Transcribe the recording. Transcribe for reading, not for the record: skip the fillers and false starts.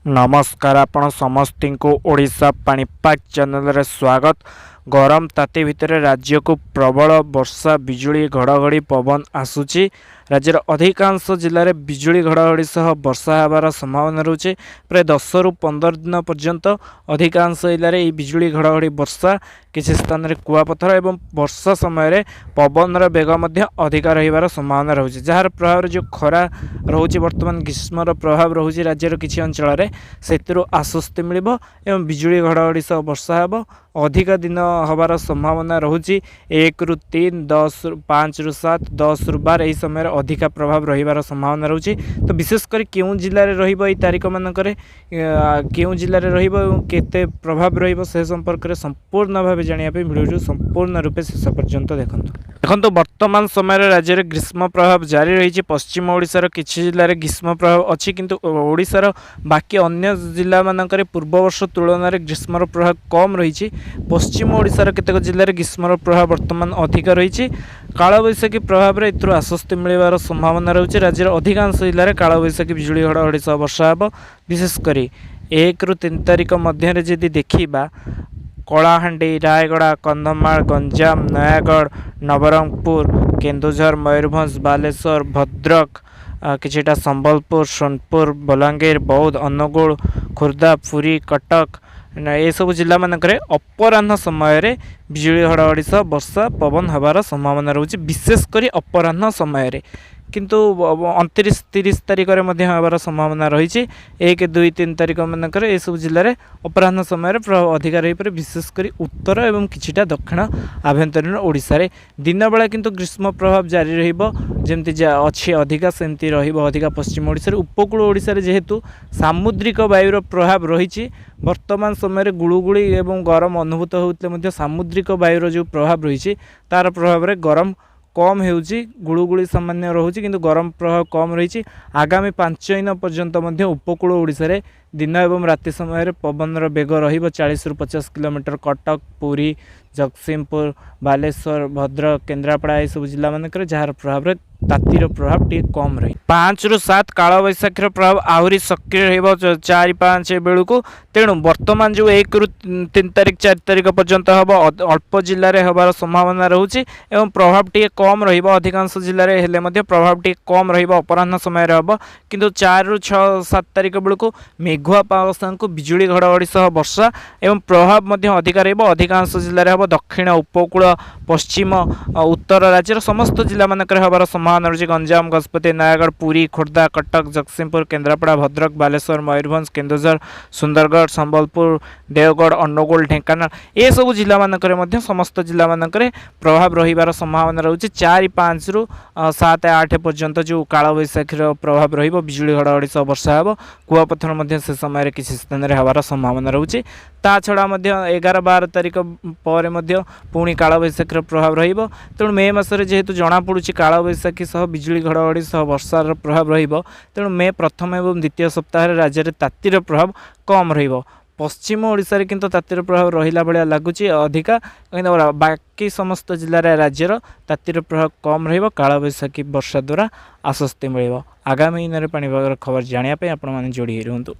नमस्कार आपण समस्ती को ओडिशा पाणीपाग चैनल रे स्वागत। गरम ताती भितर राज्य को प्रबल वर्षा बिजुली घड़घड़ी पवन आसूची। राज्यर अधिकांश जिले में बिजुली घड़घड़ी सह वर्षा होबार संभावना रोचे। प्राय 10 रु 15 दिन पर्यंत अधिकांश जिले में बिजुली घड़घड़ी वर्षा, किसी स्थान में कुआपथर एवं वर्षा समय पवन बेग अधिक रही संभावना रोचे। जार प्रभाव जो खरा रोचे वर्तमान ग्रीष्मर प्रभाव रोचे राज्यर किसी अंचल में से आश्वस्ति मिल बिजुली घड़घड़ी सह वर्षा हे अधिक दिन हबार संभावना रोचे। 1 रु 3, 10 5 रु 7, 10 रु 12 यही समय अधिक प्रभाव रही संभावना रोचे। तो विशेषकर क्यों जिले में रही तारीख मानक क्यों जिले में रही प्रभाव रही संपर्क में संपूर्ण भाव जानापी भिडियो संपूर्ण रूपे शेष पर्यंत देखो। वर्तमान समय राज्य में ग्रीष्म प्रभाव जारी रही। पश्चिम ओडिशार किछि जिले में ग्रीष्म प्रभाव अच्छी किंतु ओडिशार बाकी अन्य जिला मानक पूर्व वर्ष तुलन में ग्रीष्मर प्रभाव कम रही। पश्चिम ओडिशार केतेक जिले में ग्रीष्मर प्रभाव वर्तमान अधिक रही। कालबैशाखी प्रभाव में एथुर आश्वस्ति मिलवार संभावना रही। राज्यर अधिकांश जिले में कालबैशाखी बिजुली घड़घड़ी सह वर्षा हे। विशेषकर 1 रु 3 तारीख मध्य जदि देखा कलाहांडी, रायगड़ा, कंधमाल, गंजाम, नयागढ़, नवरंगपुर, केन्दुझर, मयूरभंज, बालेश्वर, भद्रक, किछिटा संबलपुर, सोनपुर, बलांगीर, बौद्ध, अनुगुल, खुर्दा, पुरी, कटक ये सब जिला मानक अपराह्न समय बिजुली घड़घड़ी सह वर्षा पवन हबार संभावना रोचे। विशेषकर अपराह्न समय किंतु 29-30 तारीख में हबार संभावना रही। 1, 2, 3 तारीख मानक ये सब जिले में अपराह्न समय प्रभाव अधिक रही पारे। विशेषकर उत्तर एवं किछिटा दक्षिण आभ्यंतरीण ओडिशा रे दिन बेला किंतु ग्रीष्म प्रभाव जारी रहिबो जेमति अच्छी अधिका सेमती रहिबो। अधिका पश्चिम ओडिशा रे उपकूल ओडिशा रे जेहेतु सामुद्रिक वायुर प्रभाव रही वर्तमान समय गुळुगुळी एवं गरम अनुभूत होते सामुद्रिक वायुर जो प्रभाव रही तार प्रभाव में गरम कम होउची। गुळुगुळी सामान्य रोचे किंतु गरम प्रभाव कम रही। आगामी 5 दिन पर्यंत उपकूल ओडिशा रे दिन एवं राति समय पवन बेग रही 40 रु 50 किलोमीटर। कटक, पुरी, जगतसिंहपुर, बालेश्वर, भद्रक, केन्द्रापड़ा ये सब जिला मानक जार प्रभाव तातीर प्रभाव टी कम रही। 5 रु 7 कालबैशाखीर प्रभाव आहरी सक्रिय रही 4-5 बेलू। तेणु वर्तमान जो 1 रु 3 तारीख 4 तारीख पर्यंत हम अल्प जिले में हबार संभावना रोचे एवं प्रभाव टी कम रही। अधिकांश जिले में हेले प्रभाव टी कम रही अपराह्न समय हम किंतु 4 रु 6-7 तारीख बेलू मेघुआ पावसा को बिजुली घड़घड़ी सह वर्षा एवं प्रभाव अधिक रही। अधिकांश जिले में हम दक्षिण उपकूल पश्चिम उत्तर राज्यर समस्त जिला मानक हबार संभावना रही। गंजाम, गजपति, नयागढ़, पुरी, खोर्धा, कटक, जगतसिंहपुर, केन्द्रापड़ा, भद्रक, बालेश्वर, मयूरभंज, केन्दुझर, सुंदरगढ़, संबलपुर, देवगढ़, अनुगुल, ढेंकानाल ये सब जिला मानक समस्त जिला मानक प्रभाव रही संभावना रही। 4-5 रु 7-8 पर्यंत जो कालबैशाखीर प्रभाव रही बिजुली घड़घड़ी सह वर्षा हे। कुआपथर से समय किसी स्थान में हबार संभावना रोचे। ता छड़ा 11-12 तारीख पर पुणी कालबैशाखीर प्रभाव रही। तेणु मे मासरे जेहेतु जना पड़ुछि कालबैशाखी सह बिजुली घड़घड़ी सह वर्षार प्रभाव रही। तेणु मे प्रथम एवं द्वितीय सप्ताह राज्य में तातीर प्रभाव कम रही। पश्चिम ओडिशा रे किंतु तातीर प्रभाव रहिला भलिया लागुछि अधिका। बाकी समस्त जिले राज्यर तातीर प्रभाव कम रही। कालबैशाखी वर्षा द्वारा आश्वस्ति मिल। आगामी दिन में पाणीपागर खबर जानापी आपण मैंने जोड़ी रुहतु।